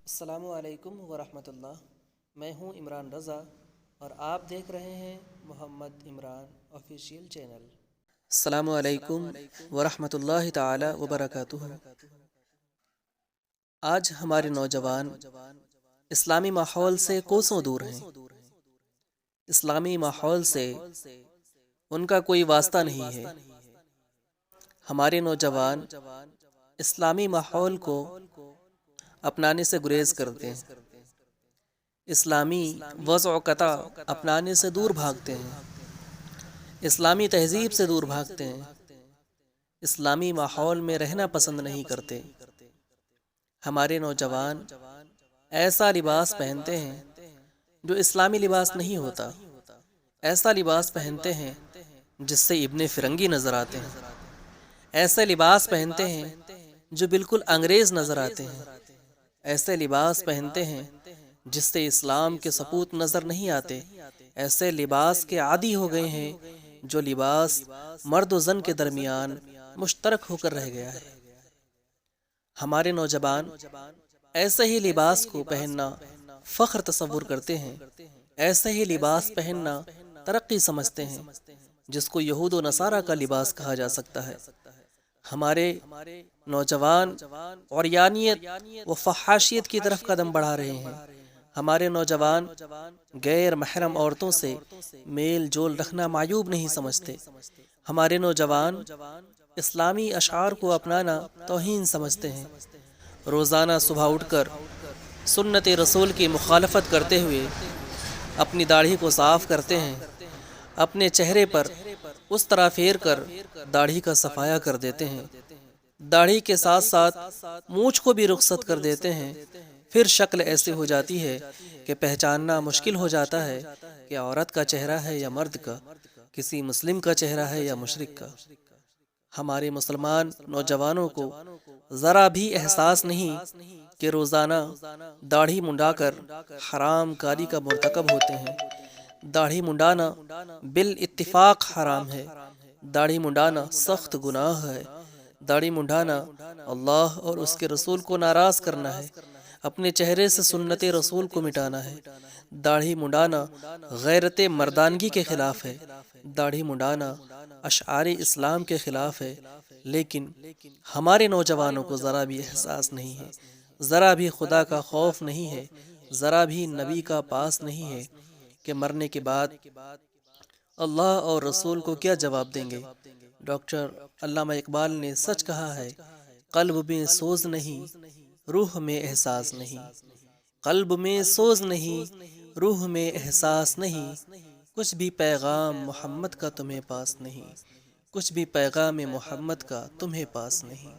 السلام علیکم ورحمۃ اللہ۔ میں ہوں عمران رضا اور آپ دیکھ رہے ہیں محمد عمران آفیشیل چینل۔ السلام علیکم ورحمۃ اللہ تعالی وبرکاتہ۔ آج ہمارے نوجوان اسلامی ماحول سے کوسوں دور ہیں۔ اسلامی ماحول سے ان کا کوئی واسطہ نہیں ہے۔ ہمارے نوجوان اسلامی ماحول کو اپنانے سے گریز کرتے ہیں، اسلامی وضع و قطع اپنانے سے دور بھاگتے ہیں، اسلامی تہذیب سے دور بھاگتے ہیں، اسلامی ماحول میں رہنا پسند نہیں کرتے۔ ہمارے نوجوان ایسا لباس پہنتے ہیں جو اسلامی لباس نہیں ہوتا، ایسا لباس پہنتے ہیں جس سے ابن فرنگی نظر آتے ہیں، ایسے لباس پہنتے ہیں جو بالکل انگریز نظر آتے ہیں، ایسے لباس پہنتے ہیں جس سے اسلام کے سپوت نظر نہیں آتے، ایسے لباس کے عادی ہو گئے ہیں جو لباس مرد و زن کے درمیان مشترک ہو کر رہ گیا ہے۔ ہمارے نوجوان ایسے ہی لباس کو پہننا فخر تصور کرتے ہیں، ایسے ہی لباس پہننا ترقی سمجھتے ہیں جس کو یہود و نصارہ کا لباس کہا جا سکتا ہے۔ ہمارے نوجوان عریانیت و فحاشیت کی طرف قدم بڑھا رہے ہیں۔ ہمارے نوجوان غیر محرم عورتوں سے میل جول رکھنا معیوب نہیں سمجھتے۔ ہمارے نوجوان اسلامی اشعار کو اپنانا توہین سمجھتے ہیں۔ روزانہ صبح اٹھ کر سنت رسول کی مخالفت کرتے ہوئے اپنی داڑھی کو صاف کرتے ہیں، اپنے چہرے پر اس طرح پھیر کر داڑھی کا صفایا کر دیتے ہیں، داڑھی کے ساتھ ساتھ مونچھ کو بھی رخصت کر دیتے ہیں۔ پھر شکل ایسی ہو جاتی ہے کہ پہچاننا مشکل ہو جاتا ہے کہ عورت کا چہرہ ہے یا مرد کا، کسی مسلم کا چہرہ ہے یا مشرک کا۔ ہمارے مسلمان نوجوانوں کو ذرا بھی احساس نہیں کہ روزانہ داڑھی منڈا کر حرام کاری کا مرتکب ہوتے ہیں۔ داڑھی منڈانا بالاتفاق حرام ہے، داڑھی منڈانا سخت گناہ ہے، داڑھی منڈانا اللہ اور اس کے رسول کو ناراض کرنا ہے، اپنے چہرے سے سنت رسول کو مٹانا ہے۔ داڑھی منڈانا غیرت مردانگی کے خلاف ہے، داڑھی منڈانا اشعار اسلام کے خلاف ہے، لیکن ہمارے نوجوانوں کو ذرا بھی احساس نہیں ہے، ذرا بھی خدا کا خوف نہیں ہے، ذرا بھی نبی کا پاس نہیں ہے کہ مرنے کے بعد اللہ اور رسول کو کیا جواب دیں گے۔ ڈاکٹر علامہ اقبال نے سچ کہا ہے، قلب میں سوز نہیں، روح میں احساس نہیں، قلب میں سوز نہیں، روح میں احساس نہیں، کچھ بھی پیغام محمد کا تمہیں پاس نہیں، کچھ بھی پیغام محمد کا تمہیں پاس نہیں۔